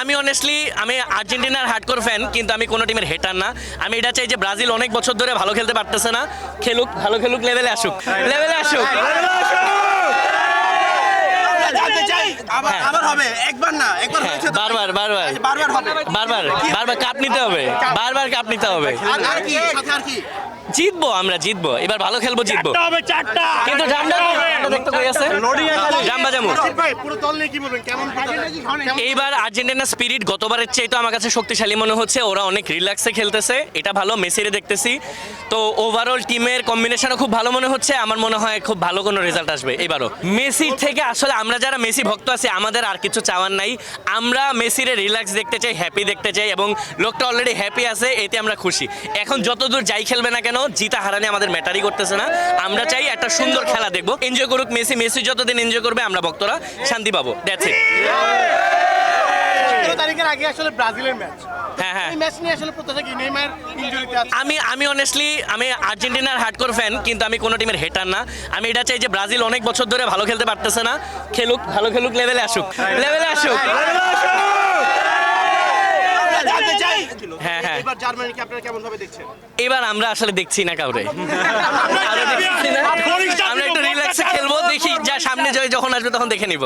আমি অনেস্টলি আমি আর্জেন্টিনার হার্ডকোর ফ্যান, কিন্তু আমি কোনো টিমের হেটার না। আমি এটা চাই যে ব্রাজিল অনেক বছর ধরে ভালো খেলতে পারতেছে না, খেলুক, ভালো খেলুক, লেভেলে আসুক, লেভেলে আসুক। আবার হবে, একবার না, একবার হয়েছে তো। বারবার বারবার বারবার হবে। বারবার বারবার কাপ নিতে হবে, বারবার কাপ নিতে হবে। আর কি সাথে আর কি? জিতবো, আমরা জিতবো, এবার ভালো খেলবো, জিতবো। কিন্তু জামটা দেখতে কই আছে, জাম বাজামু। ভাই পুরো দল নিয়ে কি বলবেন, কেমন এইবার আর্জেন্টিনার স্পিরিট গতবারের চেয়ে তো আমার কাছে শক্তিশালী মনে হচ্ছে, ওরা অনেক রিল্যাক্সে খেলতেছে, এটা ভালো। মেসিরে দেখতেছি তো ওভারঅল টিমের কম্বিনেশনও খুব ভালো মনে হচ্ছে। আমার মনে হয় খুব ভালো কোনো রেজাল্ট আসবে এবারও। মেসির থেকে আসলে আমরা যারা মেসি ভক্ত আছি আমাদের আর কিছু চাওয়ার নাই। আমরা মেসিরে রিল্যাক্স দেখতে চাই, হ্যাপি দেখতে চাই, এবং লোকটা অলরেডি হ্যাপি আছে, এতে আমরা খুশি। এখন যতদূর যাই খেলবে না কেন, জিতা হারানি আমাদের ম্যাটারই করতেছে না। আমরা চাই একটা সুন্দর খেলা দেখবো, এনজয় করুক মেসি। মেসি যতদিন এনজয় করবে আমরা ভক্তরা শান্তি পাবো, দ্যাটস ইট। 17 তারিখের আগে আসলে ব্রাজিলের ম্যাচ। হ্যাঁ হ্যাঁ, এই ম্যাচ নিয়ে আসলে প্রত্যাশা কি? নেইমার ইনজুরিতে আছে। আমি অনেস্টলি আমি আর্জেন্টিনার হার্ডকোর ফ্যান, কিন্তু আমি কোনো টিমের হেটার না। আমি এটা চাই যে ব্রাজিল অনেক বছর ধরে ভালো খেলতে পারতেছে না, খেলুক, ভালো খেলুক, লেভেলে আসুক, লেভেলে আসুক। জানতে চাই হ্যাঁ হ্যাঁ, এবার জার্মানিকে আপনারা কেমন ভাবে দেখছেন? এবার আমরা আসলে দেখছি না কাউরে, আমরা দেখছি না। আমরা একটু রিল্যাক্সে খেলবো, দেখি যা সামনে জয় যখন আসবে তখন দেখে নিব।